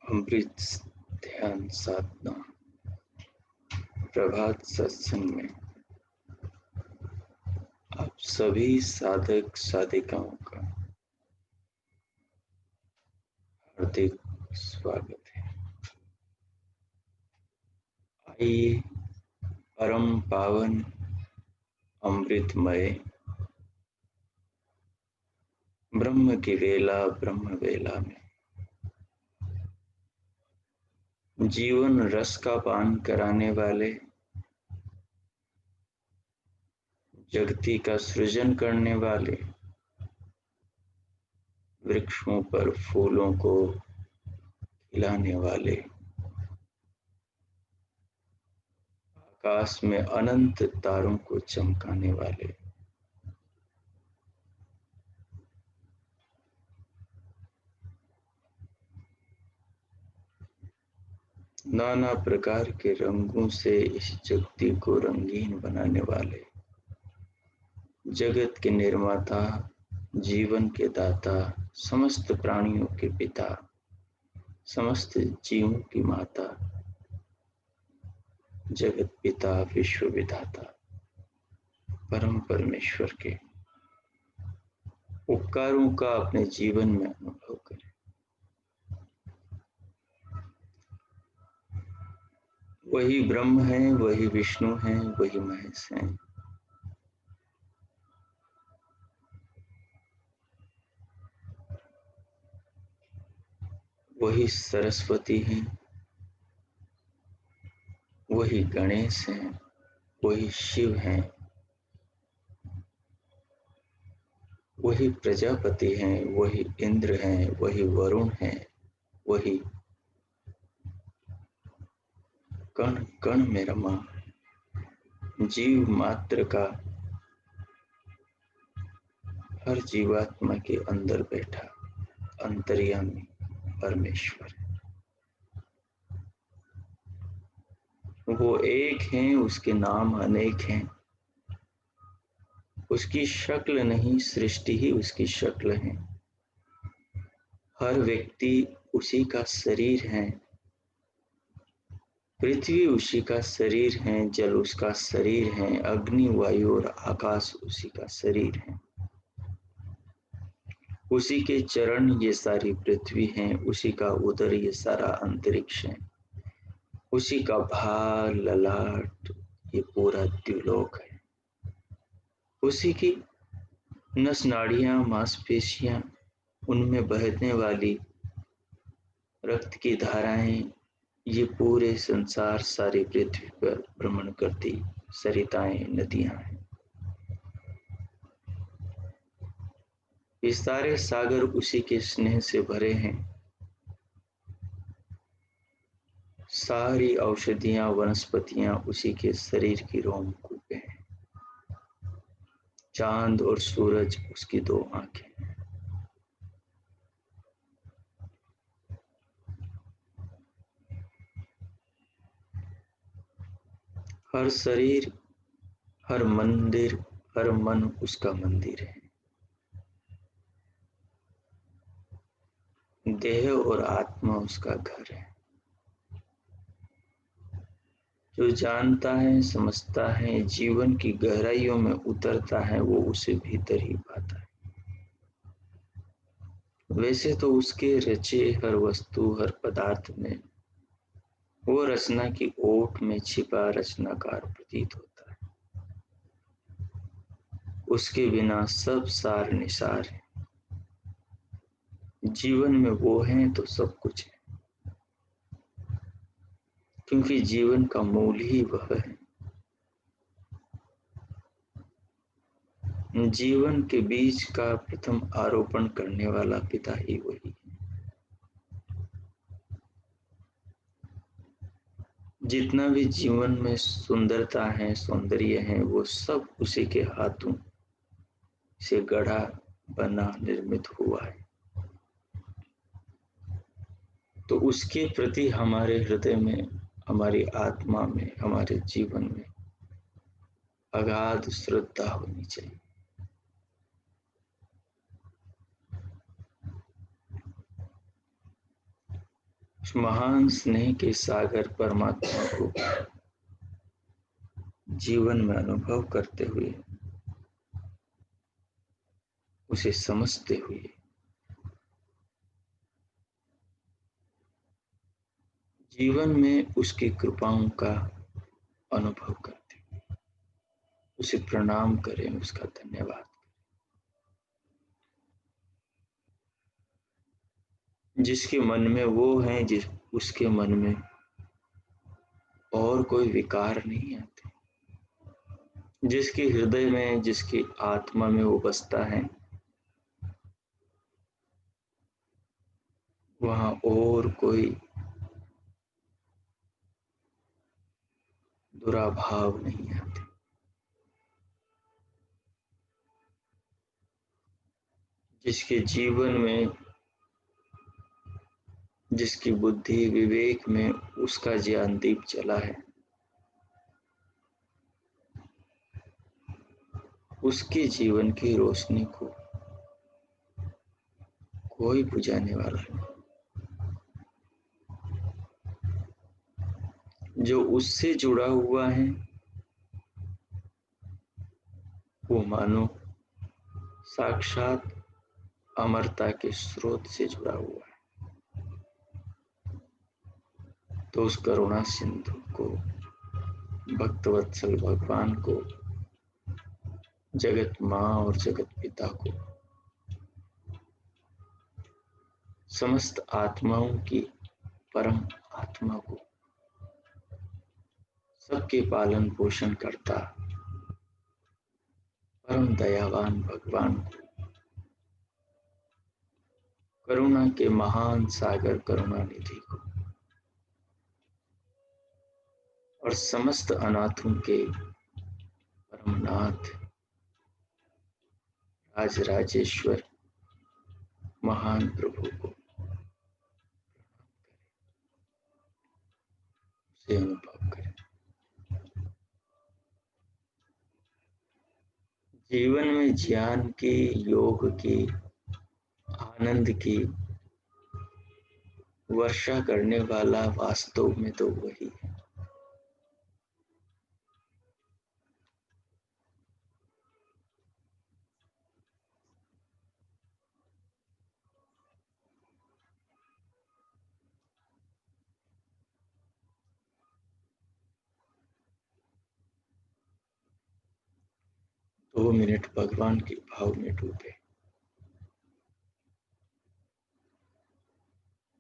अमृत ध्यान साधना प्रभात सत्संग में आप सभी साधक साधिकाओं का हार्दिक स्वागत है। आइए परम पावन अमृतमय ब्रह्म की वेला ब्रह्म वेला में जीवन रस का पान कराने वाले, जगती का सृजन करने वाले, वृक्षों पर फूलों को खिलाने वाले, आकाश में अनंत तारों को चमकाने वाले, नाना प्रकार के रंगों से इस जगती को रंगीन बनाने वाले, जगत के निर्माता, जीवन के दाता, समस्त प्राणियों के पिता, समस्त जीवों की माता, जगत पिता, विश्व विधाता, परम परमेश्वर के उपकारों का अपने जीवन में अनुभव करें। वही ब्रह्म है, वही विष्णु है, वही महेश है। वही सरस्वती है, वही गणेश है, वही शिव है, वही प्रजापति हैं, वही इंद्र हैं, वही वरुण हैं, वही कण कण में रमा जीव मात्र का हर जीवात्मा के अंदर बैठा अंतर्यामी परमेश्वर। वो एक हैं, उसके नाम अनेक हैं। उसकी शक्ल नहीं, सृष्टि ही उसकी शक्ल है। हर व्यक्ति उसी का शरीर है। पृथ्वी उसी का शरीर है, जल उसका शरीर है, अग्नि वायु और आकाश उसी का शरीर है। उसी के चरण ये सारी पृथ्वी है, उसी का उदर ये सारा अंतरिक्ष है, उसी का भार ललाट ये पूरा द्युलोक है, उसी की नस नाड़ियां मांसपेशियां, उनमें बहने वाली रक्त की धाराएं, ये पूरे संसार सारी पृथ्वी पर भ्रमण करती सरिताएं नदियां हैं। ये सारे सागर उसी के स्नेह से भरे हैं। सारी औषधियां वनस्पतियां उसी के शरीर की रोमकूपें हैं। चांद और सूरज उसकी दो आंखें हैं। हर शरीर, हर मंदिर, हर मन उसका मंदिर है। देह और आत्मा उसका घर है। जो जानता है, समझता है, जीवन की गहराइयों में उतरता है, वो उसे भीतर ही पाता है। वैसे तो उसके रचे हर वस्तु, हर पदार्थ में वो रचना की ओट में छिपा रचनाकार प्रतीत होता है। उसके बिना सब सार निसार है। जीवन में वो है तो सब कुछ है, क्योंकि जीवन का मूल ही वह है। जीवन के बीज का प्रथम आरोपण करने वाला पिता ही वही है। जितना भी जीवन में सुंदरता है, सौंदर्य है, वो सब उसी के हाथों से गढ़ा बना निर्मित हुआ है। तो उसके प्रति हमारे हृदय में, हमारी आत्मा में, हमारे जीवन में अगाध श्रद्धा होनी चाहिए। उस महान स्नेह के सागर परमात्मा को जीवन में अनुभव करते हुए, उसे समझते हुए, जीवन में उसकी कृपाओं का अनुभव करते हुए उसे प्रणाम करें, उसका धन्यवाद। जिसके मन में वो है, उसके मन में और कोई विकार नहीं आते। जिसके हृदय में, जिसकी आत्मा में वो बसता है, वहां और कोई दुराभाव नहीं आते। जिसके जीवन में, जिसकी बुद्धि विवेक में उसका ज्ञान दीप जला है, उसके जीवन की रोशनी को कोई बुझाने वाला नहीं। जो उससे जुड़ा हुआ है वो मानो साक्षात अमरता के स्रोत से जुड़ा हुआ है। तो उस करुणा सिंधु को, भक्तवत्सल भगवान को, जगत माँ और जगत पिता को, समस्त आत्माओं की परम आत्मा को, सबके पालन पोषण करता परम दयावान भगवान को, करुणा के महान सागर करुणानिधि को, और समस्त अनाथों के परमनाथ राजराजेश्वर महान प्रभु को से अनुभव करें। जीवन में ज्ञान की, योग की, आनंद की वर्षा करने वाला वास्तव में तो वही है। 2 मिनट भगवान के भाव में डूबे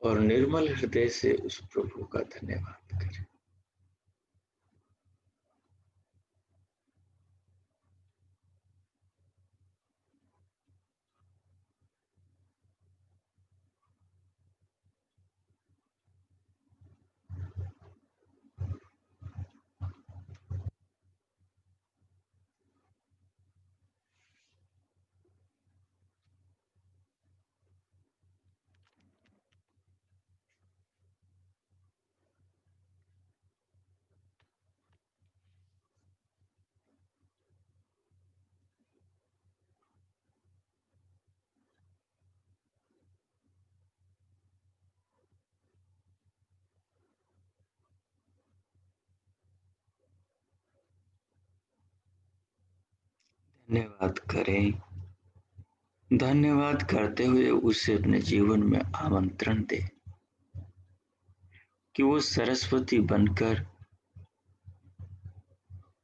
और निर्मल हृदय से उस प्रभु का धन्यवाद करें। धन्यवाद करें। धन्यवाद करते हुए उसे अपने जीवन में आमंत्रण दे कि वो सरस्वती बनकर,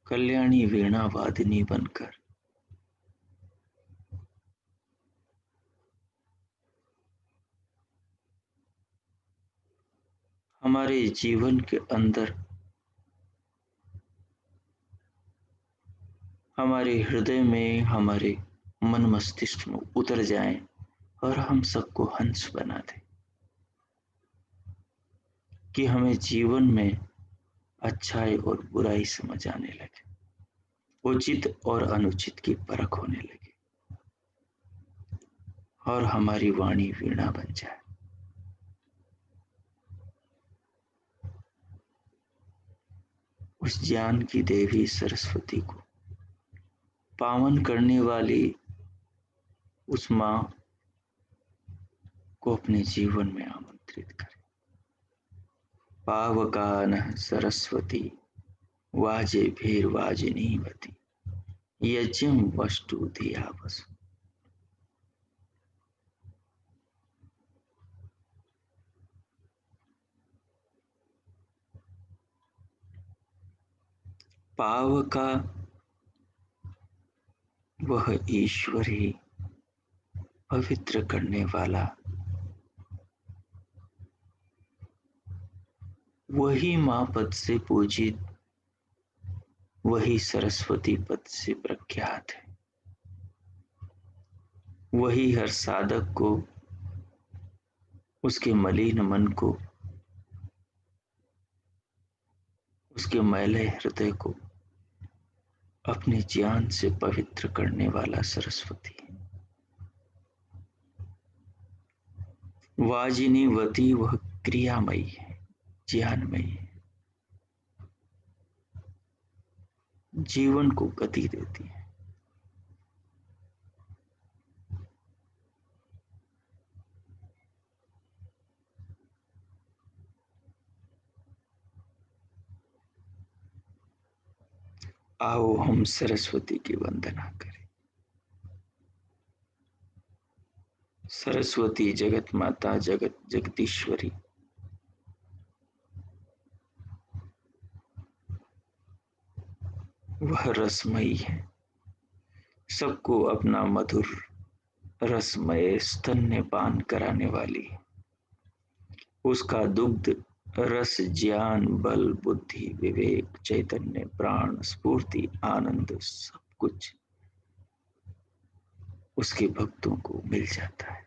कल्याणी वीणा वादिनी बनकर हमारे जीवन के अंदर, हमारे हृदय में, हमारे मन मस्तिष्क में उतर जाएं और हम सबको हंस बना दे कि हमें जीवन में अच्छाई और बुराई समझ आने लगे, उचित और अनुचित की परख होने लगे और हमारी वाणी वीणा बन जाए। उस ज्ञान की देवी सरस्वती को, पावन करने वाली उस मां को अपने जीवन में आमंत्रित करें। पावकानः सरस्वती वाजे भीर वाजिनीवती यज्ञं वस्तु धिया वसु। पावका वह ईश्वर ही, पवित्र करने वाला वही मां पद से पूजित, वही सरस्वती पद से प्रख्यात है। वही हर साधक को, उसके मलिन मन को, उसके मैले हृदय को अपने ज्ञान से पवित्र करने वाला सरस्वती है। वाजिनीवती वह क्रियामयी है, ज्ञानमयी है, जीवन को गति देती है। आओ हम सरस्वती की वंदना करें। सरस्वती जगत माता, जगत जगदीश्वरी, वह रसमयी है, सबको अपना मधुर रसमय स्तन्य पान कराने वाली। उसका दुग्ध रस ज्ञान बल बुद्धि विवेक चैतन्य प्राण स्फूर्ति आनंद सब कुछ उसके भक्तों को मिल जाता है।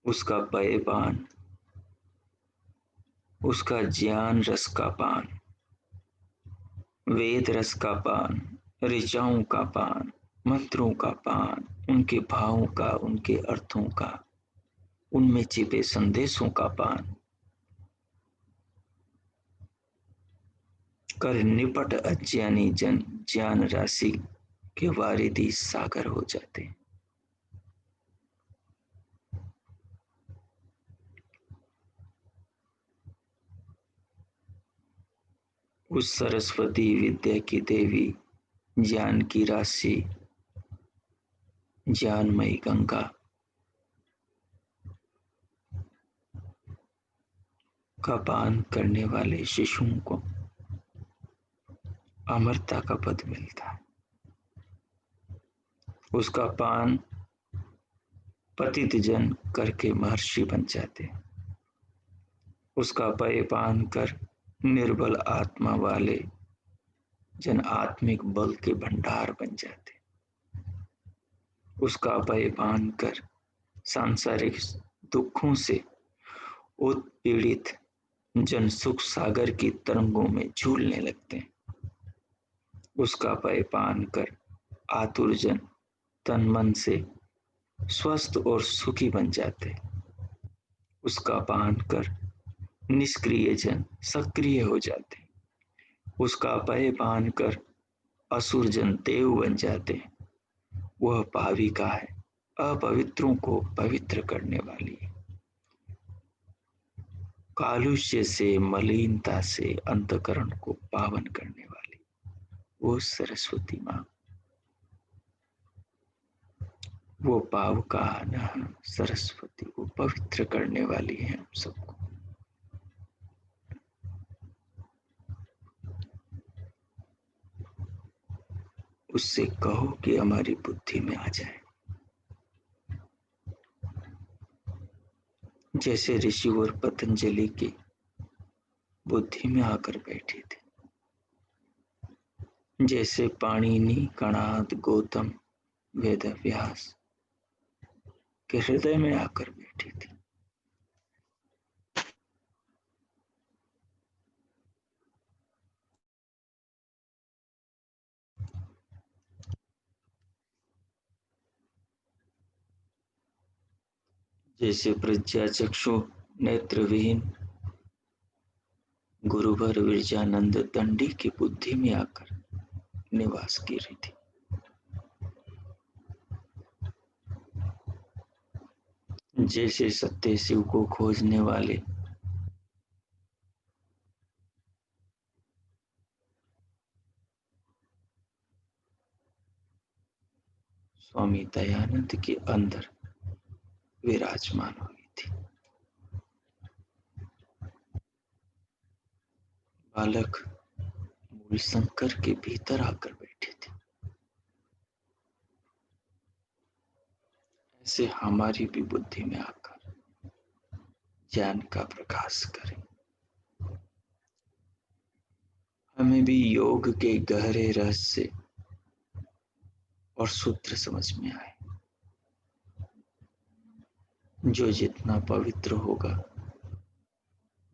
उसका पेयपान, उसका ज्ञान रस का पान, वेद रस का पान, ऋचाओं का पान, मंत्रों का पान, उनके भावों का, उनके अर्थों का, उनमें छिपे संदेशों का पान कर निपट अज्ञानी जन ज्ञान राशि के वारिधि सागर हो जाते हैं। उस सरस्वती विद्या की देवी, ज्ञान की राशि, ज्ञानमयी गंगा का पान करने वाले शिशुओं को अमरता का पद मिलता है। उसका पान पतित जन करके महर्षि बन जाते हैं। उसका पेय पान कर निर्बल आत्मा वाले जन आत्मिक बल के भंडार बन जाते। उसका पेय पान कर सांसारिक दुखों से उत्पीड़ित जन सुख सागर की तरंगों में झूलने लगते हैं। उसका पेय पान कर आतुर जन तन मन से स्वस्थ और सुखी बन जाते। उसका पान कर निष्क्रिय जन सक्रिय हो जाते। उसका पेय पान कर असुर जन देव बन जाते। वह पाविका है, अपवित्रों को पवित्र करने वाली, कालुष्य से, मलिनता से अंतकरण को पावन करने वाली वो सरस्वती माँ, वो पावका न सरस्वती, वो पवित्र करने वाली है हम सबको। उससे कहो कि हमारी बुद्धि में आ जाए, जैसे ऋषि और पतंजलि की बुद्धि में आकर बैठे थे, जैसे पाणिनि, कणाद, गौतम, वेदव्यास के हृदय में आकर बैठे थे। जैसे प्रज्ञा चक्षु नेत्रविहीन गुरुवर विरजानंद दंडी की बुद्धि में आकर निवास की रही थी। जैसे सत्य शिव को खोजने वाले स्वामी दयानंद के अंदर विराजमान हुई थी। बालक मूल शंकर के भीतर आकर बैठे थे। ऐसे हमारी भी बुद्धि में आकर ज्ञान का प्रकाश करें, हमें भी योग के गहरे रहस्य और सूत्र समझ में आए। जो जितना पवित्र होगा,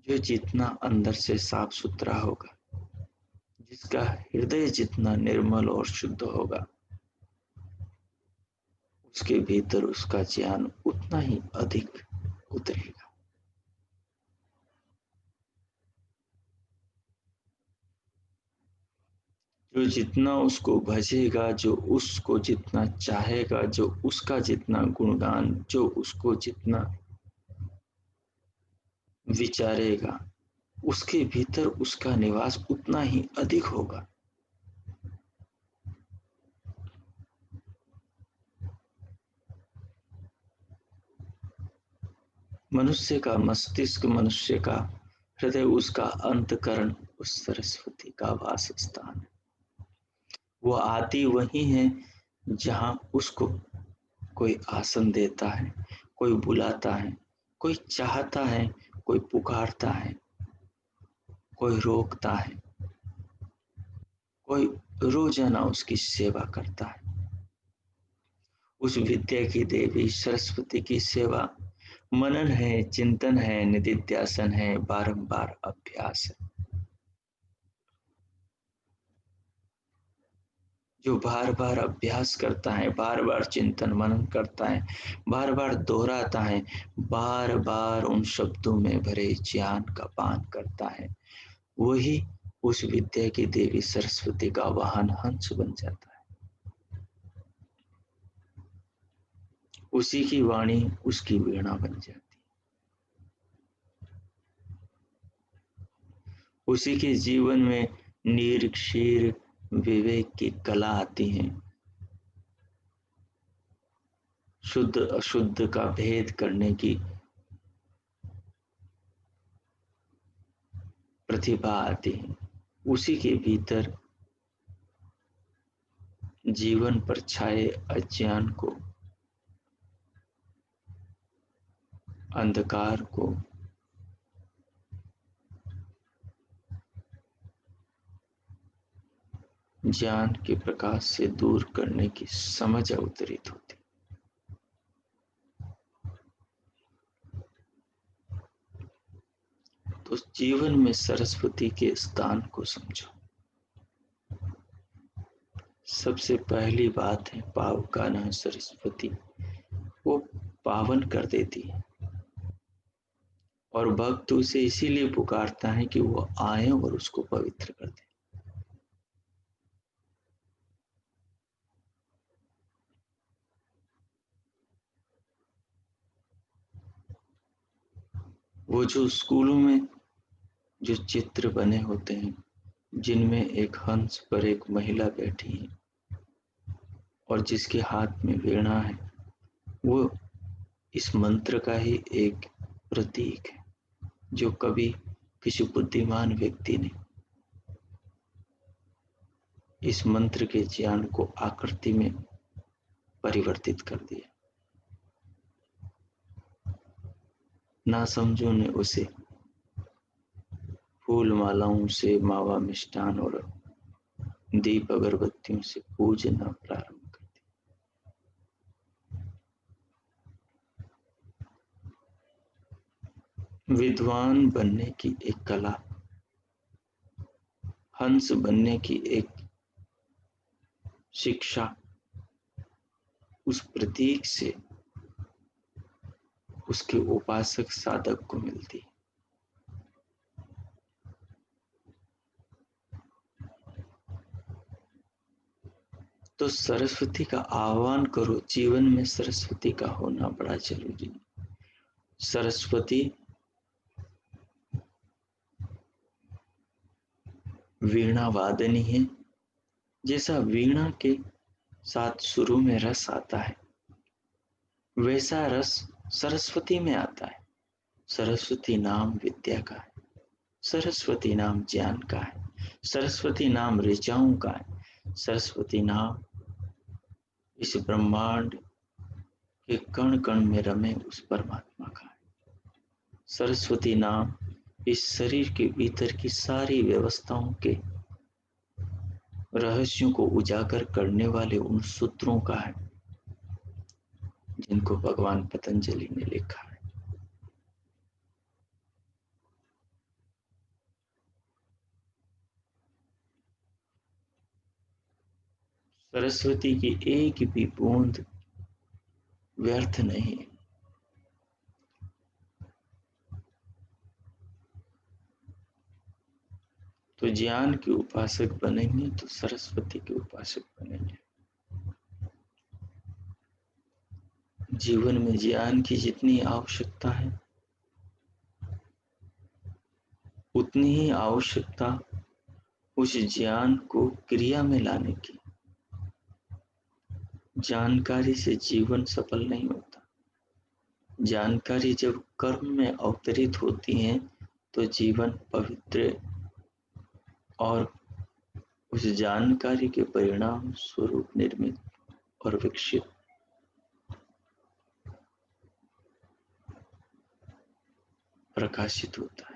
जो जितना अंदर से साफ सुथरा होगा, जिसका हृदय जितना निर्मल और शुद्ध होगा, उसके भीतर उसका ज्ञान उतना ही अधिक उतरेगा। जो जितना उसको भजेगा, जो उसको जितना चाहेगा, जो उसका जितना गुणगान, जो उसको जितना विचारेगा, उसके भीतर उसका निवास उतना ही अधिक होगा। मनुष्य का मस्तिष्क, मनुष्य का हृदय, उसका अंतकरण उस सरस्वती का वास स्थान है। वो आती वही है जहां उसको कोई आसन देता है, कोई बुलाता है, कोई चाहता है, कोई पुकारता है, कोई रोकता है, कोई रोजाना उसकी सेवा करता है। उस विद्या की देवी सरस्वती की सेवा मनन है, चिंतन है, निदिध्यासन है, बारंबार अभ्यास है। जो बार बार अभ्यास करता है, बार बार चिंतन मनन करता है, बार बार दोहराता है, बार बार उन शब्दों में भरे ज्ञान का पान करता है, वही उस विद्या की देवी सरस्वती का वाहन हंस बन जाता है। उसी की वाणी उसकी वीणा बन जाती है। उसी के जीवन में निरीक्षीर विवेक की कला आती है, शुद्ध अशुद्ध का भेद करने की प्रतिभा आती है। उसी के भीतर जीवन पर छाए अज्ञान को, अंधकार को ज्ञान के प्रकाश से दूर करने की समझ अवतरित होती। तो जीवन में सरस्वती के स्थान को समझो। सबसे पहली बात है पावकाना सरस्वती, वो पावन कर देती है और भक्त उसे इसीलिए पुकारता है कि वो आए और उसको पवित्र कर दे। वो जो स्कूलों में जो चित्र बने होते हैं, जिनमें एक हंस पर एक महिला बैठी है और जिसके हाथ में वीणा है, वो इस मंत्र का ही एक प्रतीक है, जो कभी किसी बुद्धिमान व्यक्ति ने इस मंत्र के ज्ञान को आकृति में परिवर्तित कर दिया। ना समझो ने उसे फूल मालाओं से, मावा मिष्ठान और दीप अगरबत्तियों से पूजना प्रारंभ कर दिया। विद्वान बनने की एक कला, हंस बनने की एक शिक्षा उस प्रतीक से उसके उपासक साधक को मिलती। तो सरस्वती का आह्वान करो। जीवन में सरस्वती का होना बड़ा जरूरी है। सरस्वती वीणा वादनी है। जैसा वीणा के साथ शुरू में रस आता है, वैसा रस सरस्वती में आता है। सरस्वती नाम विद्या का है, सरस्वती नाम ज्ञान का है, सरस्वती नाम ऋचाओं का है, सरस्वती नाम इस ब्रह्मांड के कण कण में रमे उस परमात्मा का है। सरस्वती नाम इस शरीर के भीतर की सारी व्यवस्थाओं के रहस्यों को उजागर करने वाले उन सूत्रों का है, जिनको भगवान पतंजलि ने लिखा है। सरस्वती की एक भी बूंद व्यर्थ नहीं है। तो ज्ञान के उपासक बनेंगे तो सरस्वती के उपासक बनेंगे। जीवन में ज्ञान की जितनी आवश्यकता है, उतनी ही आवश्यकता उस ज्ञान को क्रिया में लाने की। जानकारी से जीवन सफल नहीं होता। जानकारी जब कर्म में अवतरित होती है तो जीवन पवित्र और उस जानकारी के परिणाम स्वरूप निर्मित और विकसित प्रकाशित होता है।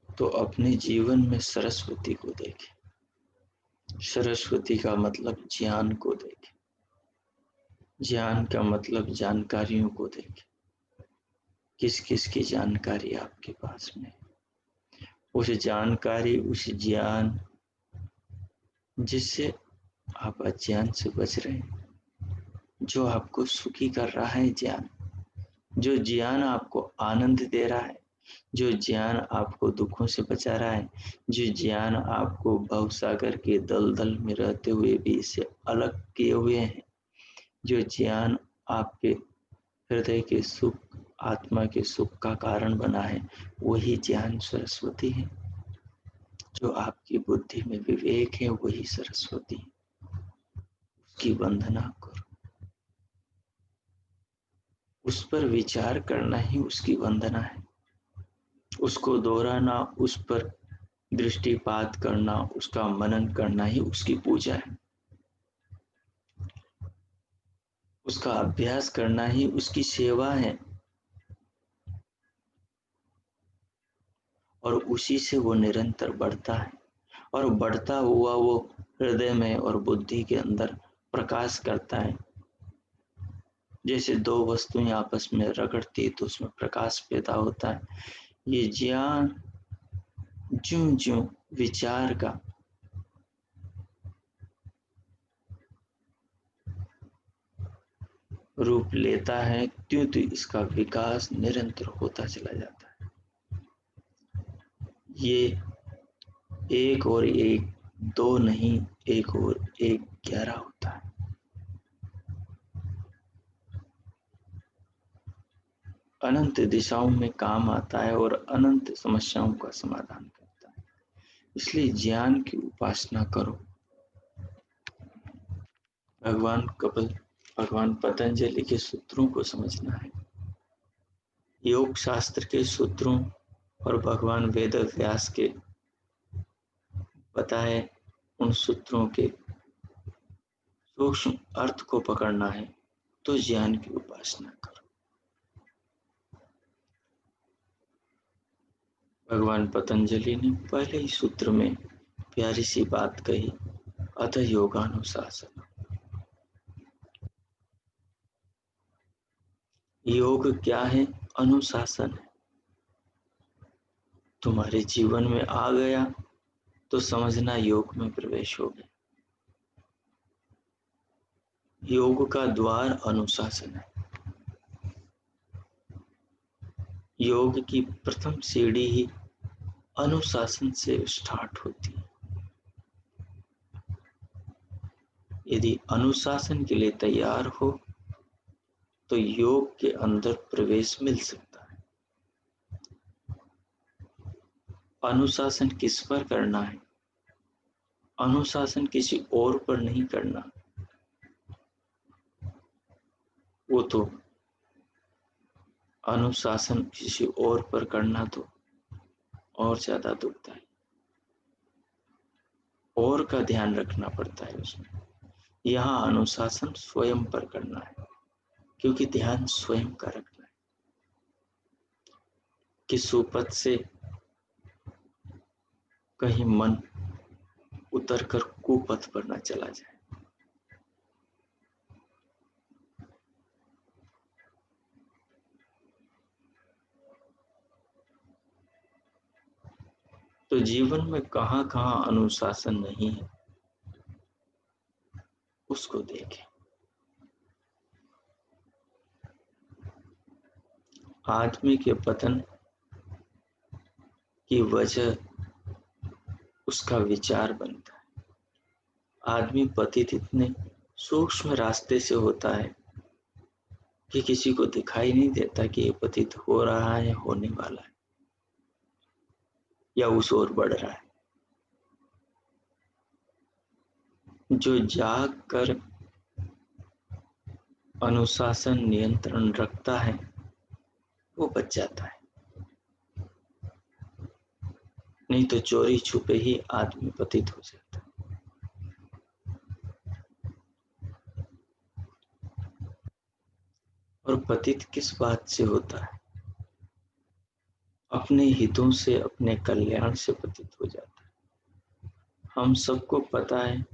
तो अपने जीवन में सरस्वती को देखें। सरस्वती का मतलब ज्ञान को देखें। ज्ञान का मतलब जानकारियों को देखें। किस किस की जानकारी आपके पास में, उस जानकारी, उस ज्ञान जिससे आप अज्ञान से बच रहे हैं, जो आपको सुखी कर रहा है ज्ञान, जो ज्ञान आपको आनंद दे रहा है, जो ज्ञान आपको दुखों से बचा रहा है, जो ज्ञान आपको भवसागर के दलदल में रहते हुए भी इसे अलग किए हुए हैं, जो ज्ञान आपके हृदय के सुख, आत्मा के सुख का कारण बना है, वही ज्ञान सरस्वती है। जो आपकी बुद्धि में विवेक है, वही सरस्वती है। उसकी वंदना करो, उस पर विचार करना ही उसकी वंदना है। उसको दोहराना, उस पर दृष्टिपात करना, उसका मनन करना ही उसकी पूजा है। उसका अभ्यास करना ही उसकी सेवा है। और उसी से वो निरंतर बढ़ता है, और बढ़ता हुआ वो हृदय में और बुद्धि के अंदर प्रकाश करता है। जैसे दो वस्तुएं आपस में रगड़ती तो उसमें प्रकाश पैदा होता है। ये ज्ञान ज्यों ज्यों विचार का रूप लेता है, त्यों त्यों इसका विकास निरंतर होता चला जाता है। ये एक और एक दो नहीं, एक और एक 11 होता है। अनंत दिशाओं में काम आता है और अनंत समस्याओं का समाधान करता है। इसलिए ज्ञान की उपासना करो। भगवान पतंजलि के सूत्रों को समझना है। योग शास्त्र के सूत्रों और भगवान वेद व्यास के बताए उन सूत्रों के सूक्ष्म अर्थ को पकड़ना है, तो ज्ञान की उपासना करो। भगवान पतंजलि ने पहले ही सूत्र में प्यारी सी बात कही, अथ योगानुशासन। योग क्या है? अनुशासन है। तुम्हारे जीवन में आ गया तो समझना योग में प्रवेश हो गया। योग का द्वार अनुशासन है। योग की प्रथम सीढ़ी ही अनुशासन से स्टार्ट होती है। यदि अनुशासन के लिए तैयार हो तो योग के अंदर प्रवेश मिल सकता है। अनुशासन किस पर करना है? अनुशासन किसी और पर नहीं करना। वो तो अनुशासन किसी और पर करना तो और ज्यादा दुखता है, और का ध्यान रखना पड़ता है उसमें। यहाँ अनुशासन स्वयं पर करना है, क्योंकि ध्यान स्वयं का रखना है कि सुपथ से कहीं मन उतरकर कुपथ पर न चला जाए। तो जीवन में कहाँ कहाँ अनुशासन नहीं है, उसको देखें। आदमी के पतन की वजह उसका विचार बनता है। आदमी पतित इतने सूक्ष्म रास्ते से होता है कि किसी को दिखाई नहीं देता कि ये पतित हो रहा है, होने वाला है, या उस ओर बढ़ रहा है। जो जाग कर अनुशासन नियंत्रण रखता है वो बच जाता है, नहीं तो चोरी छुपे ही आदमी पतित हो जाता है। और पतित किस बात से होता है? अपने हितों से, अपने कल्याण से पतित हो जाता है। हम सबको पता है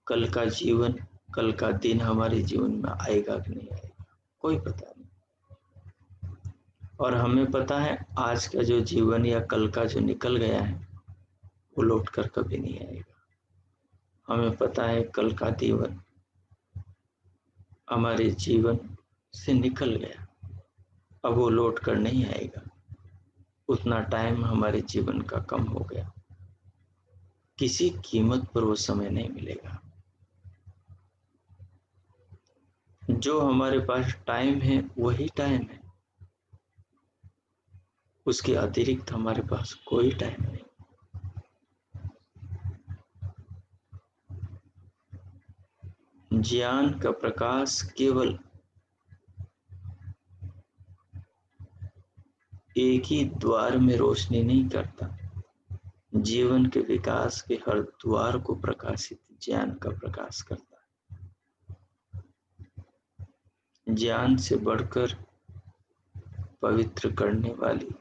कल का जीवन, कल का दिन हमारे जीवन में आएगा कि नहीं आएगा, कोई पता नहीं। और हमें पता है आज का जो जीवन या कल का जो निकल गया है वो लौट कर कभी नहीं आएगा। हमें पता है कल का जीवन हमारे जीवन से निकल गया, अब वो लौट कर नहीं आएगा। उतना टाइम हमारे जीवन का कम हो गया। किसी कीमत पर वो समय नहीं मिलेगा। जो हमारे पास टाइम है वही टाइम है, उसके अतिरिक्त हमारे पास कोई टाइम नहीं। ज्ञान का प्रकाश केवल एक ही द्वार में रोशनी नहीं करता, जीवन के विकास के हर द्वार को प्रकाशित ज्ञान का प्रकाश करता है। ज्ञान से बढ़कर पवित्र करने वाली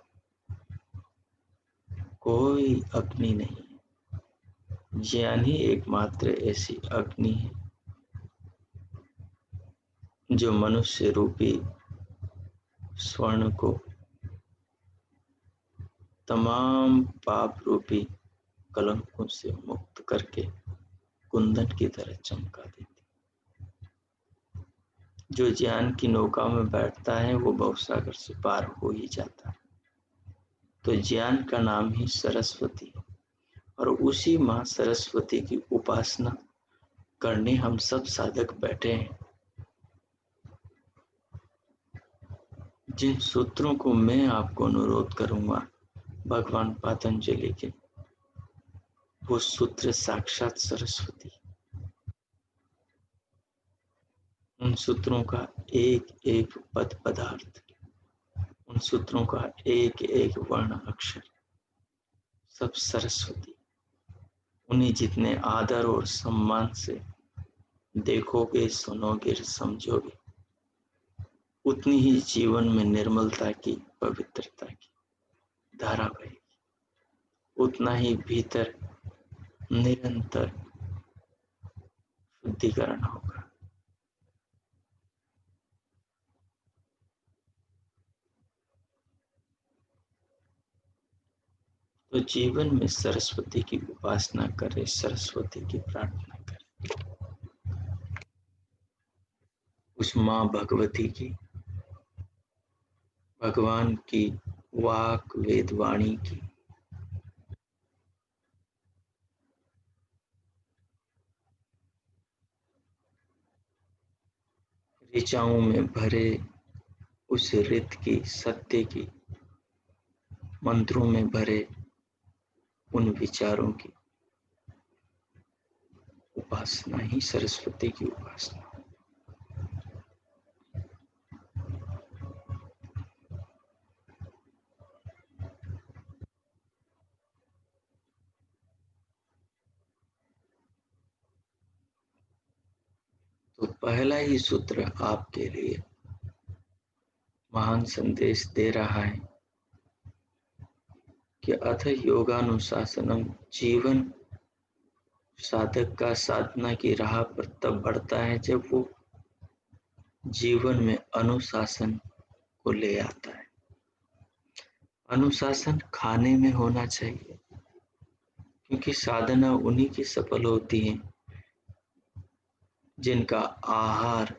कोई अग्नि नहीं है। ज्ञान ही एकमात्र ऐसी अग्नि है जो मनुष्य रूपी स्वर्ण को तमाम पाप रूपी कलंकों से मुक्त करके कुंदन की तरह चमका देती। जो ज्ञान की नौका में बैठता है वो भवसागर से पार हो ही जाता है। तो ज्ञान का नाम ही सरस्वती है, और उसी माँ सरस्वती की उपासना करने हम सब साधक बैठे हैं। जिन सूत्रों को मैं आपको अनुरोध करूंगा भगवान पतंजलि के, वो सूत्र साक्षात सरस्वती। उन सूत्रों का एक एक पद पदार्थ, उन सूत्रों का एक एक वर्ण अक्षर सब सरस्वती। उन्हें जितने आदर और सम्मान से देखोगे, सुनोगे, समझोगे, उतनी ही जीवन में निर्मलता की, पवित्रता की धारा बहेगी, उतना ही भीतर निरंतर शुद्धिकरण होगा। तो जीवन में सरस्वती की उपासना करें, सरस्वती की प्रार्थना करें, उस माँ भगवती की, भगवान की वाक वेदवाणी की। ऋचाओं में भरे उस ऋत की, सत्य की, मंत्रों में भरे उन विचारों की उपासना ही सरस्वती की उपासना। तो पहला ही सूत्र आपके लिए महान संदेश दे रहा है कि अथ योगानुशासनम, जीवन साधक का साधना की राह पर तब बढ़ता है जब वो जीवन में अनुशासन को ले आता है। अनुशासन खाने में होना चाहिए, क्योंकि साधना उन्हीं की सफल होती है जिनका आहार,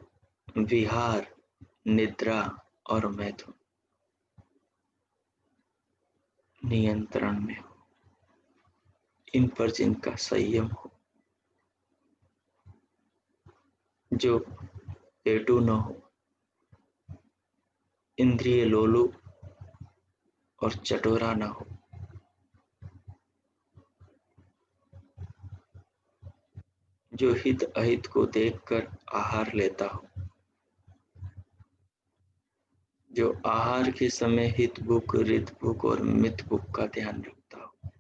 विहार, निद्रा और मैथुन नियंत्रण में हो, इन पर जिनका संयम हो, जो पेटू न हो, इंद्रिय लोलु और चटोरा न हो, जो हित अहित को देखकर आहार लेता हो, जो आहार के समय हित भूख, रित भूख और मित भूख का ध्यान रखता हो,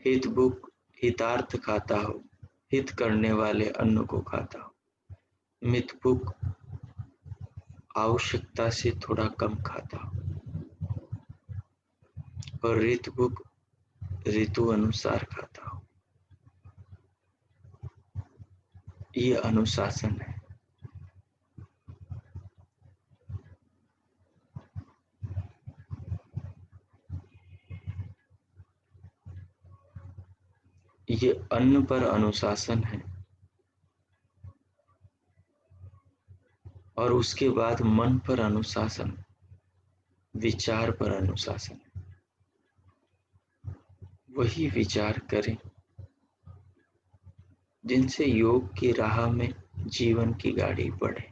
हित भूख हितार्थ खाता हो, हित करने वाले अन्न को खाता हो, मित भूख आवश्यकता से थोड़ा कम खाता हो, और रित भूख ऋतु अनुसार खाता हो। ये अनुशासन है। ये अन्न पर अनुशासन है, और उसके बाद मन पर अनुशासन। विचार पर अनुशासन है। वही विचार करें जिनसे योग की राह में जीवन की गाड़ी बढ़े।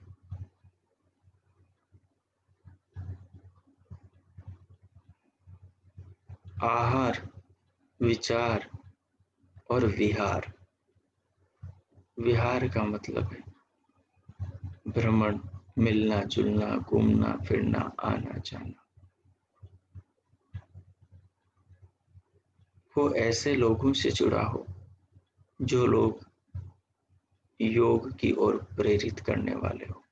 आहार, विचार और विहार। विहार का मतलब है भ्रमण, मिलना जुलना, घूमना फिरना, आना जाना। वो ऐसे लोगों से जुड़ा हो जो लोग योग की ओर प्रेरित करने वाले हो,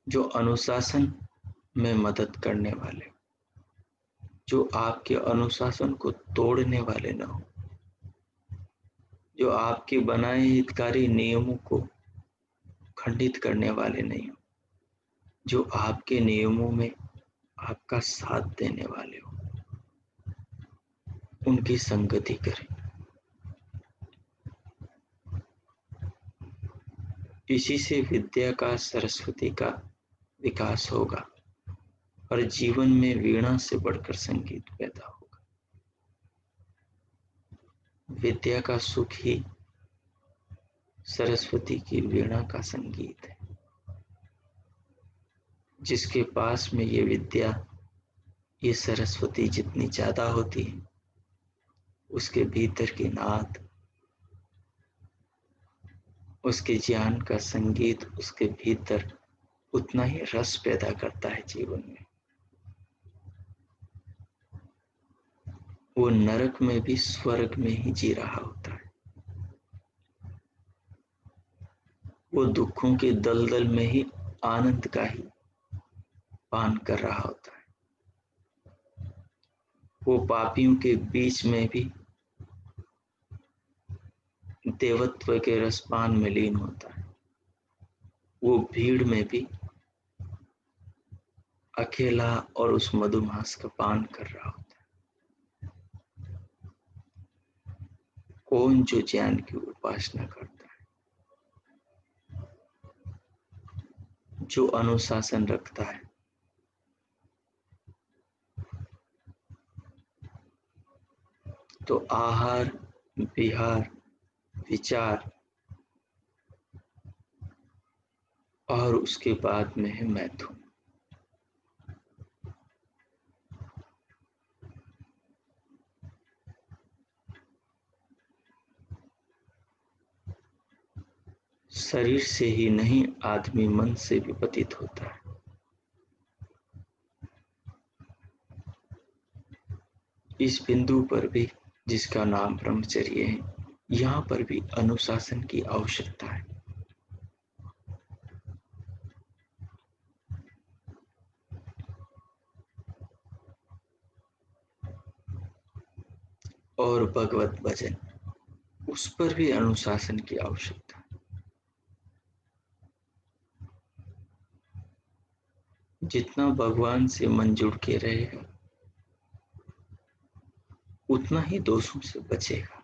जो अनुशासन में मदद करने वाले हो, जो आपके अनुशासन को तोड़ने वाले न हो, जो आपके बनाए हितकारी नियमों को खंडित करने वाले नहीं हो, जो आपके नियमों में आपका साथ देने वाले हो, उनकी संगति करें। इसी से विद्या का, सरस्वती का विकास होगा और जीवन में वीणा से बढ़कर संगीत पैदा होगा। विद्या का सुख ही सरस्वती की वीणा का संगीत है। जिसके पास में ये विद्या, ये सरस्वती जितनी ज्यादा होती है, उसके भीतर की नाद, उसके ज्ञान का संगीत उसके भीतर उतना ही रस पैदा करता है जीवन में। वो नरक में भी स्वर्ग में ही जी रहा होता है। वो दुखों के दलदल में ही आनंद का ही पान कर रहा होता है। वो पापियों के बीच में भी देवत्व के रसपान में लीन होता है। वो भीड़ में भी अकेला और उस मधुमास का पान कर रहा होता है। कौन जो ज्ञान की उपासना करता है, जो अनुशासन रखता है, तो आहार, विहार, विचार और उसके बाद में है मैथुन। शरीर से ही नहीं, आदमी मन से भी पतित होता है। इस बिंदु पर भी, जिसका नाम ब्रह्मचर्य है, यहाँ पर भी अनुशासन की आवश्यकता है। और भगवत भजन, उस पर भी अनुशासन की आवश्यकता है। जितना भगवान से मन जुड़ के रहेगा, उतना ही दोषों से बचेगा।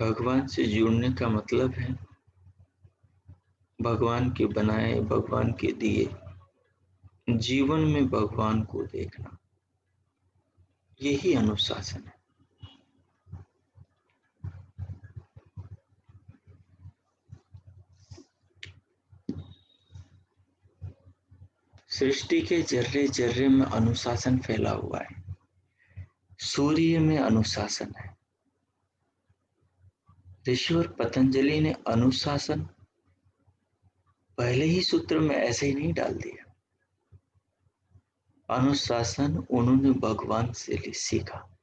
भगवान से जुड़ने का मतलब है भगवान के बनाए, भगवान के दिए जीवन में भगवान को देखना। यही अनुशासन है। सृष्टि के जर्रे जर्रे में अनुशासन फैला हुआ है। सूर्य में अनुशासन है। ऋषि पतंजलि ने अनुशासन पहले ही सूत्र में ऐसे ही नहीं डाल दिया। अनुशासन उन्होंने भगवान से सीखा।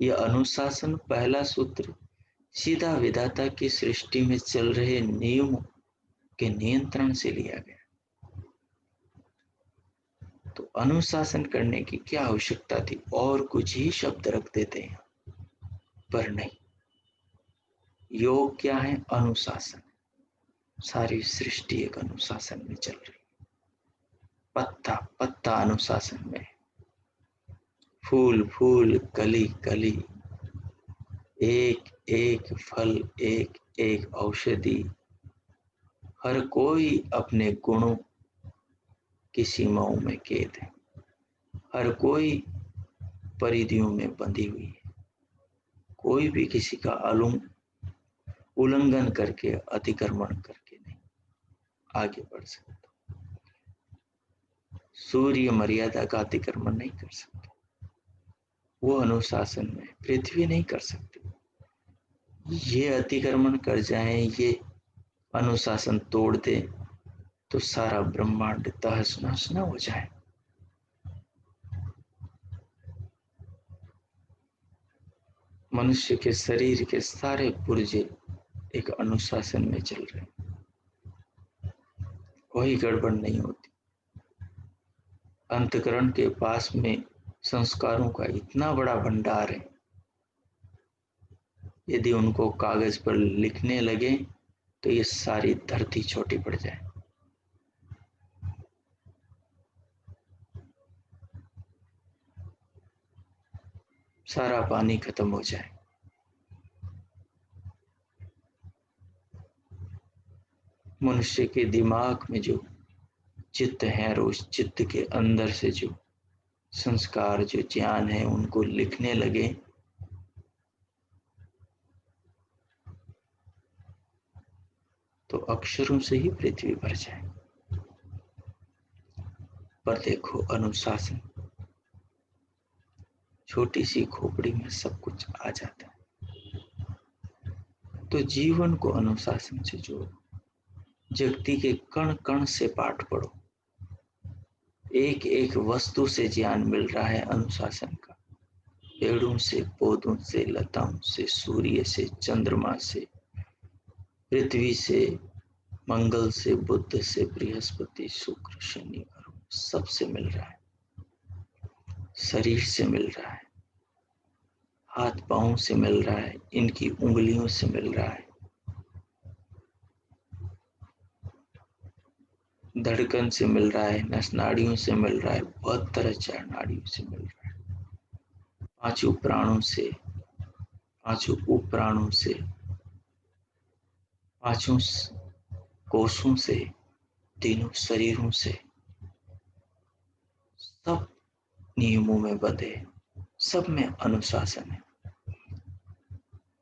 यह अनुशासन पहला सूत्र सीधा विधाता की सृष्टि में चल रहे नियमों के नियंत्रण से लिया गया। तो अनुशासन करने की क्या आवश्यकता थी? और कुछ ही शब्द रख देते हैं, पर नहीं। योग क्या है? अनुशासन। सारी सृष्टि एक अनुशासन में चल रही। पत्ता पत्ता अनुशासन में, फूल फूल, कली कली, एक एक फल, एक एक औषधि, हर कोई अपने गुणों की सीमाओं में कैद है, हर कोई परिधियों में बंधी हुई है। कोई भी किसी का उल्लंघन करके, अतिक्रमण करके नहीं आगे बढ़ सकता। सूर्य मर्यादा का अतिक्रमण नहीं कर सकता, वो अनुशासन में, पृथ्वी नहीं कर सकती। ये अतिक्रमण कर जाए, ये अनुशासन तोड़ दे तो सारा ब्रह्मांड तहस नहस न हो जाए। मनुष्य के शरीर के सारे पुर्जे एक अनुशासन में चल रहे हैं, कोई गड़बड़ नहीं होती। अंतःकरण के पास में संस्कारों का इतना बड़ा भंडार है, यदि उनको कागज पर लिखने लगे तो ये सारी धरती छोटी पड़ जाए। सारा पानी खत्म हो जाए। मनुष्य के दिमाग में जो चित्त है और उस चित्त के अंदर से जो संस्कार, जो ज्ञान है, उनको लिखने लगे तो अक्षरों से ही पृथ्वी भर जाए। पर देखो अनुशासन, छोटी सी खोपड़ी में सब कुछ आ जाता है। तो जीवन को अनुशासन से जोड़ो, जगती के कण कण से पाठ पढ़ो। एक एक वस्तु से ज्ञान मिल रहा है अनुशासन का, पेड़ों से, पौधों से, लताओं से, सूर्य से, चंद्रमा से, पृथ्वी से, मंगल से, बुध से, बृहस्पति, शुक्र, शनि, अरुण, सबसे मिल रहा है। शरीर से मिल रहा है, हाथ पांव से मिल रहा है, इनकी उंगलियों से मिल रहा है, धड़कन से मिल रहा है, नस नाड़ियों से मिल रहा है, 72 नाड़ियों से मिल रहा है, पांचों प्राणों से, पांचों उपप्राणों से, पांचों कोषों से, तीनों शरीरों से, सब नियमों में बंधे, सब में अनुशासन है।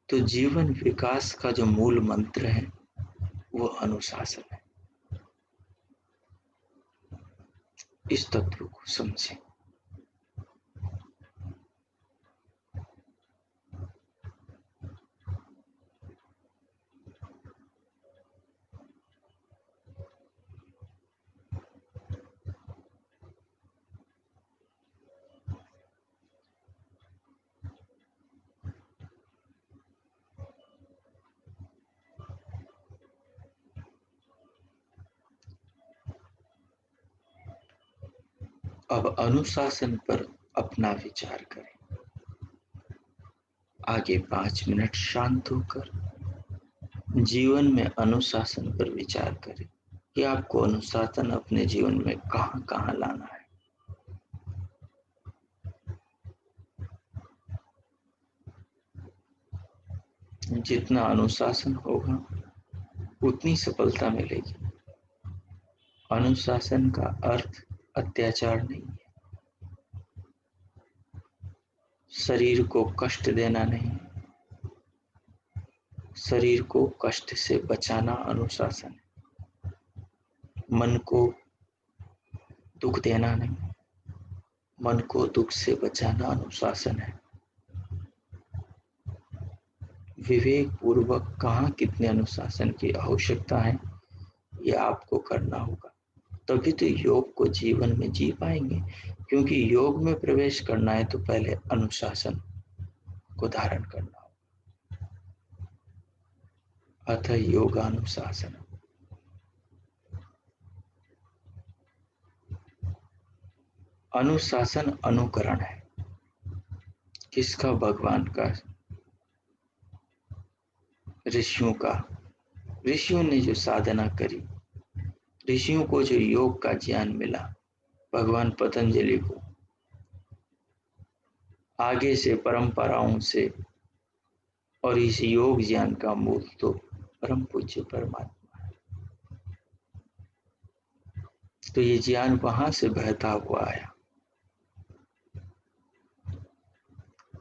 तो जीवन विकास का जो मूल मंत्र है वो अनुशासन है। इस तत्व को समझें। अब अनुशासन पर अपना विचार करें। आगे 5 मिनट शांत होकर जीवन में अनुशासन पर विचार करें कि आपको अनुशासन अपने जीवन में कहां कहां लाना है। जितना अनुशासन होगा उतनी सफलता मिलेगी। अनुशासन का अर्थ अत्याचार नहीं है, शरीर को कष्ट देना नहीं, शरीर को कष्ट से बचाना अनुशासन है। मन को दुख देना नहीं, मन को दुख से बचाना अनुशासन है। विवेक पूर्वक कहाँ कितने अनुशासन की आवश्यकता है, ये आपको करना होगा, तभी तो योग को जीवन में जी पाएंगे। क्योंकि योग में प्रवेश करना है तो पहले अनुशासन को धारण करना होगा। अतः योगानुशासन। अनुशासन अनुकरण है। किसका? भगवान का, ऋषियों का। ऋषियों ने जो साधना करी, ऋषियों को जो योग का ज्ञान मिला, भगवान पतंजलि को, आगे से परंपराओं से, और इस योग ज्ञान का मूल तो परम पूज्य परमात्मा है। तो ये ज्ञान वहां से बहता हुआ आया।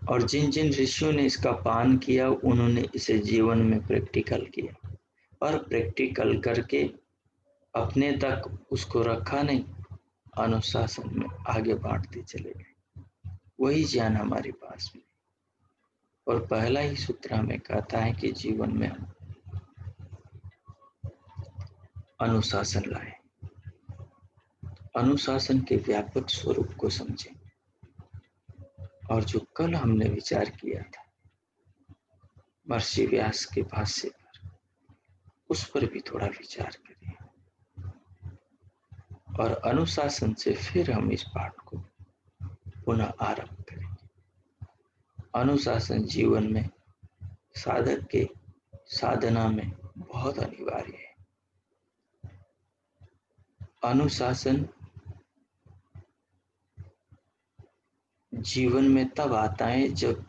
और जिन जिन ऋषियों ने इसका पान किया उन्होंने इसे जीवन में प्रैक्टिकल किया और प्रैक्टिकल करके अपने तक उसको रखा नहीं, अनुशासन में आगे बांटते चले गए। वही ज्ञान हमारे पास में। और पहला ही सूत्र हमें कहता है कि जीवन में हम अनुशासन लाएं, अनुशासन के व्यापक स्वरूप को समझें। और जो कल हमने विचार किया था महर्षि व्यास के भाष्य पर, उस पर भी थोड़ा विचार करें। और अनुशासन से फिर हम इस पाठ को पुनः आरंभ करेंगे। अनुशासन जीवन में साधक के साधना में बहुत अनिवार्य है। अनुशासन जीवन में तब आता है जब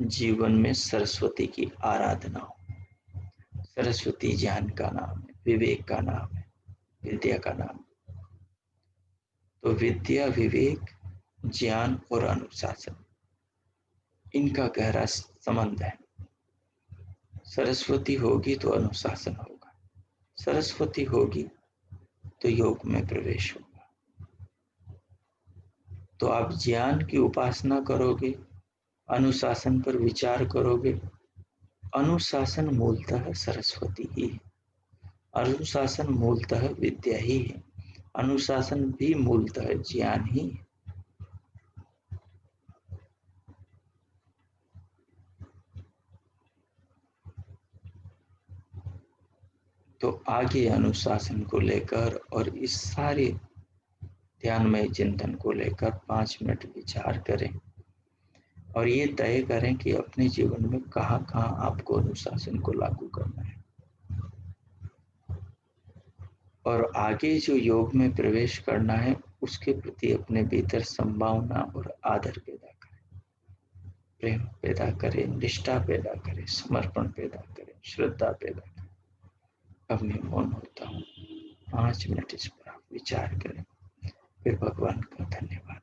जीवन में सरस्वती की आराधना हो। सरस्वती ज्ञान का नाम है, विवेक का नाम है, विद्या का नाम। तो विद्या, विवेक, ज्ञान और अनुशासन, इनका गहरा संबंध है। सरस्वती होगी तो अनुशासन होगा, सरस्वती होगी तो योग में प्रवेश होगा। तो आप ज्ञान की उपासना करोगे, अनुशासन पर विचार करोगे। अनुशासन मूलतः सरस्वती ही है, अनुशासन मूलतः विद्या ही है, अनुशासन भी मूलतः ज्ञान ही है। तो आगे अनुशासन को लेकर और इस सारे ध्यानमय चिंतन को लेकर 5 मिनट विचार करें और ये तय करें कि अपने जीवन में कहाँ कहाँ आपको अनुशासन को लागू करना है। और आगे जो योग में प्रवेश करना है उसके प्रति अपने भीतर संभावना और आदर पैदा करें, प्रेम पैदा करें, निष्ठा पैदा करें, समर्पण पैदा करें, श्रद्धा पैदा करें। अब मैं मौन होता हूँ, 5 मिनट इस पर आप विचार करें। फिर भगवान का धन्यवाद।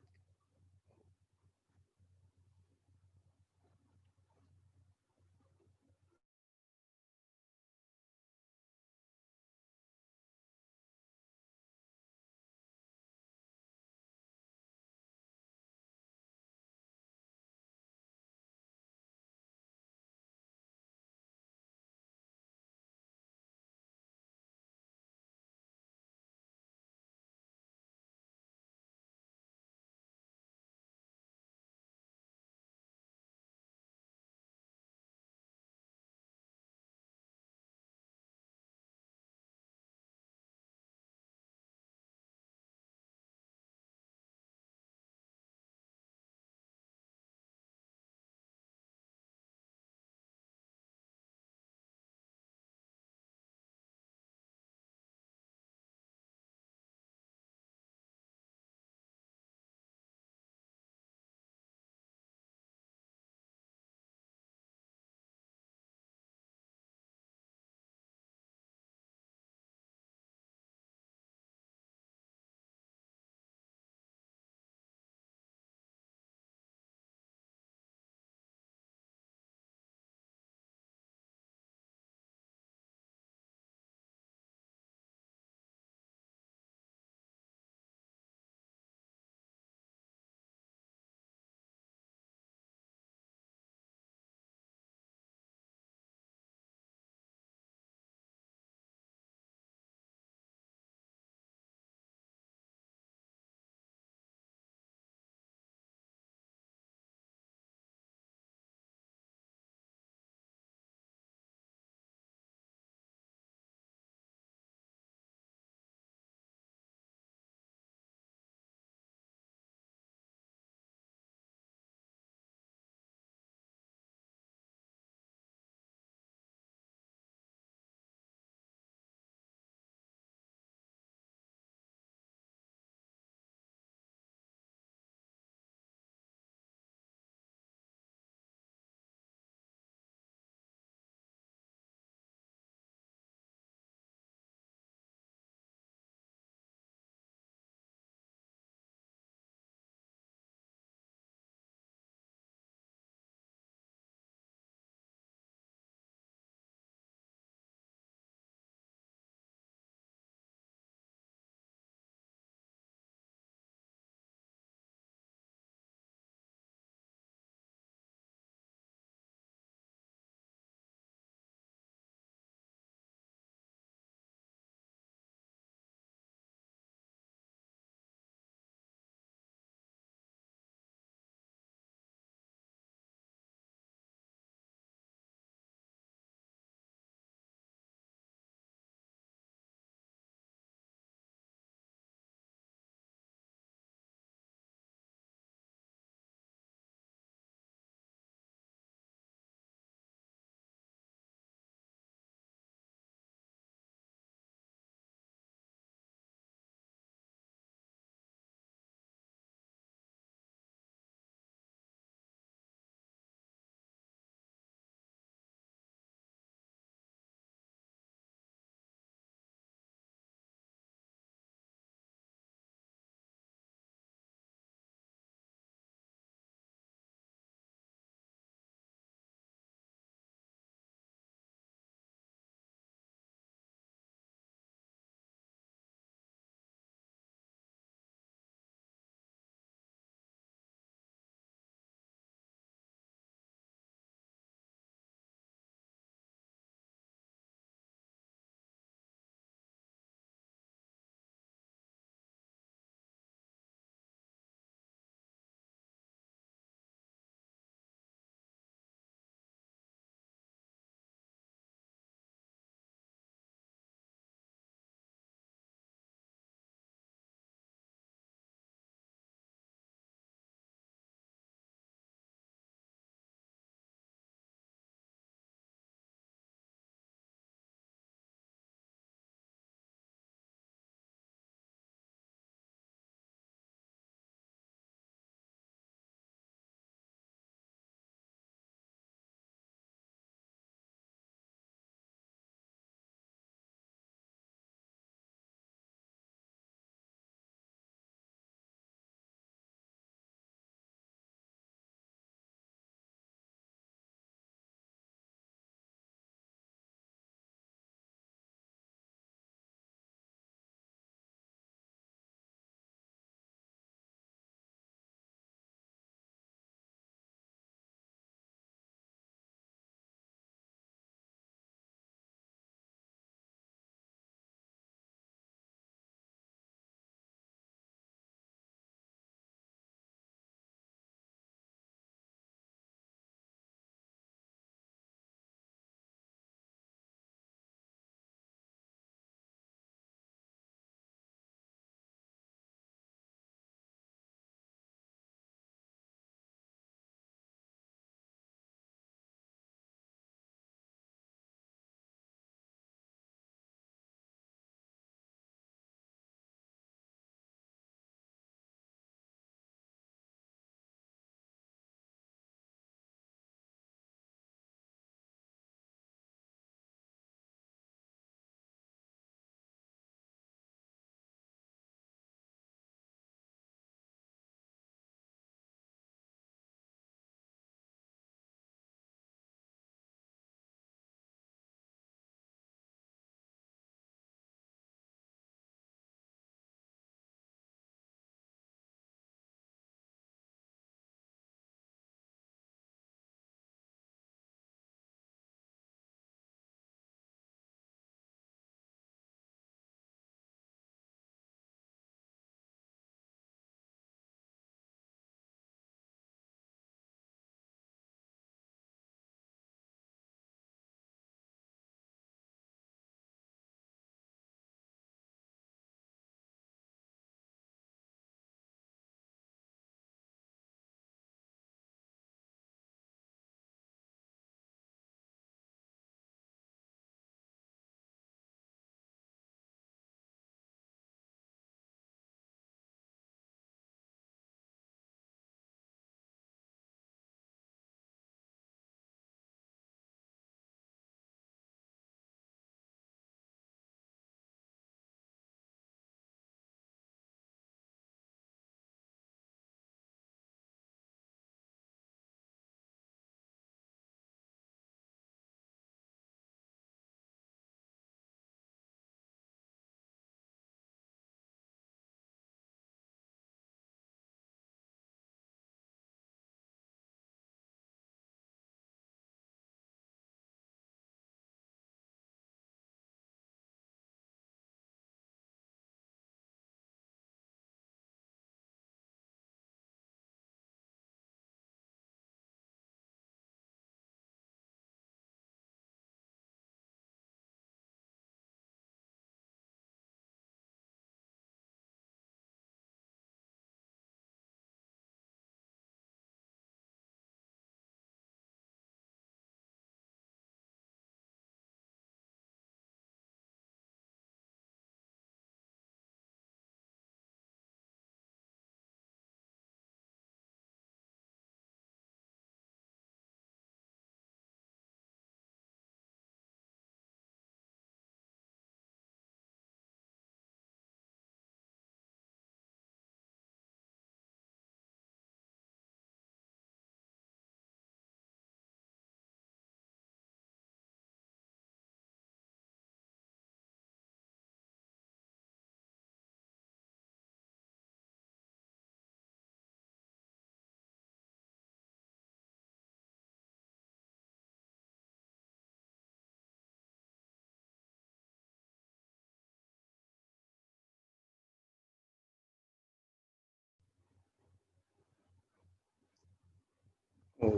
ओ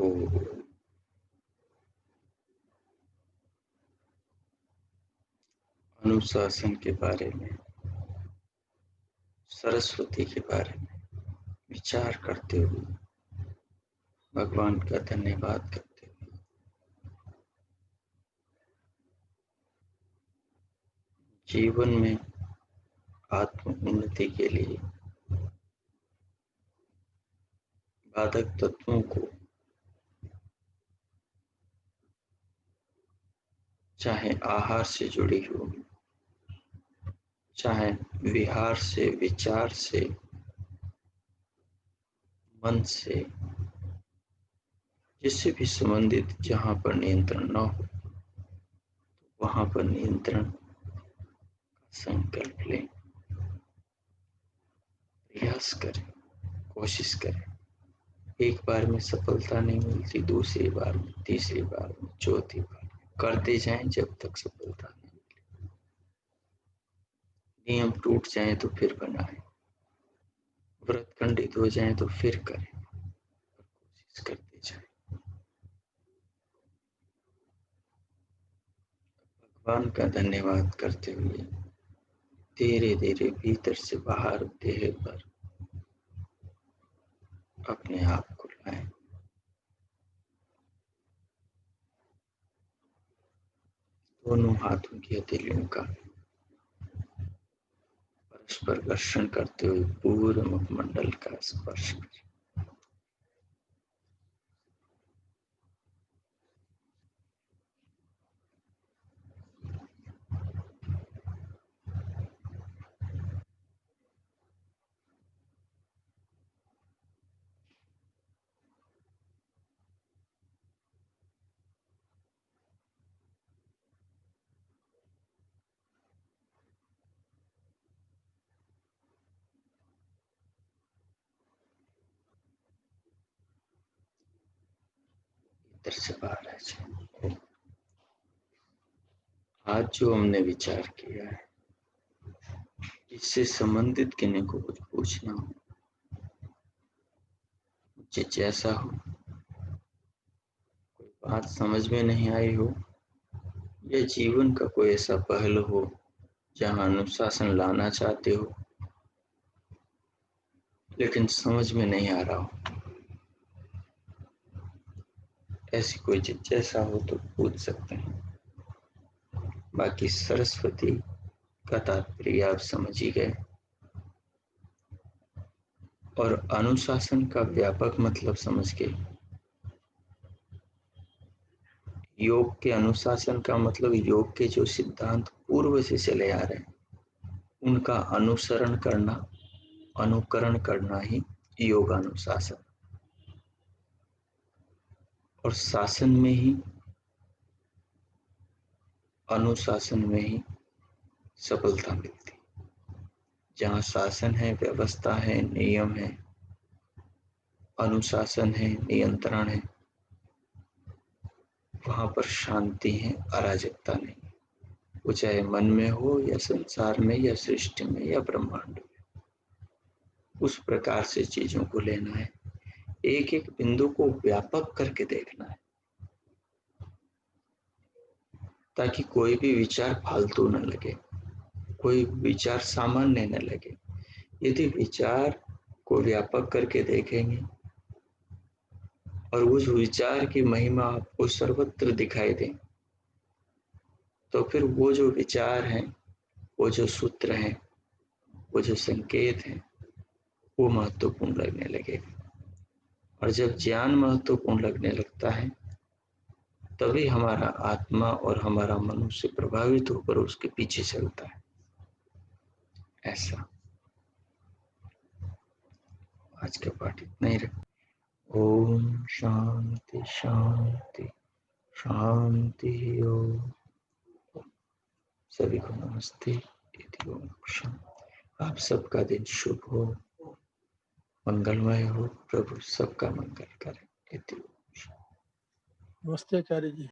अनुशासन के बारे में, सरस्वती के बारे में विचार करते हुए भगवान का धन्यवाद करते हुए जीवन में आत्म उन्नति के लिए बाधक तत्वों को, चाहे आहार से जुड़ी हो, चाहे विहार से, विचार से, मन से, जिससे भी संबंधित, जहां पर नियंत्रण न हो वहां पर नियंत्रण का संकल्प लें, प्रयास करें, कोशिश करें। एक बार में सफलता नहीं मिलती, दूसरी बार में, तीसरी बार में, चौथी बार में करते जाएं जब तक सफलता नहीं मिले। नियम टूट जाए तो फिर बनाएं, व्रत खंडित हो जाए तो फिर करें, कोशिश करते जाएं। भगवान का धन्यवाद करते हुए धीरे धीरे भीतर से बाहर देह पर अपने आप को लाएं। दोनों हाथों की हथेलियों का परस्पर घर्षण करते हुए पूरे मुखमंडल का स्पर्श करें। इधर से बाहर आ जाए। आज जो हमने विचार किया है, इससे संबंधित किन्हीं को कुछ पूछना हो, मुझे जैसा हो, कोई बात समझ में नहीं आई हो, या जीवन का कोई ऐसा पहलू हो जहां अनुशासन लाना चाहते हो लेकिन समझ में नहीं आ रहा हो, ऐसी कोई जिज्ञासा हो तो पूछ सकते हैं। बाकी सरस्वती का तात्पर्य आप समझ ही गए, और अनुशासन का व्यापक मतलब समझ के। योग के अनुशासन का मतलब योग के जो सिद्धांत पूर्व से चले आ रहे हैं उनका अनुसरण करना, अनुकरण करना ही योग अनुशासन। और शासन में ही, अनुशासन में ही सफलता मिलती। जहाँ शासन है, व्यवस्था है, नियम है, अनुशासन है, नियंत्रण है, वहां पर शांति है, अराजकता नहीं। वो चाहे मन में हो या संसार में या सृष्टि में या ब्रह्मांड में, उस प्रकार से चीजों को लेना है। एक एक बिंदु को व्यापक करके देखना है ताकि कोई भी विचार फालतू न लगे, कोई विचार सामान्य न लगे। यदि विचार को व्यापक करके देखेंगे और उस विचार की महिमा आपको सर्वत्र दिखाई दे, तो फिर वो जो विचार हैं, वो जो सूत्र हैं, वो जो संकेत हैं, वो महत्वपूर्ण लगने लगेगा। और जब ज्ञान महत्वपूर्ण लगने लगता है तभी हमारा आत्मा और हमारा मनुष्य प्रभावित होकर उसके पीछे चलता है। ऐसा आज का पाठ इतना ही रख। ओम शांति शांति शांति। ओम सभी को नमस्ते। ओम शांति। आप सबका दिन शुभ हो, मंगलमय हो, प्रभु सबका मंगल करे। नमस्ते आचार्य जी।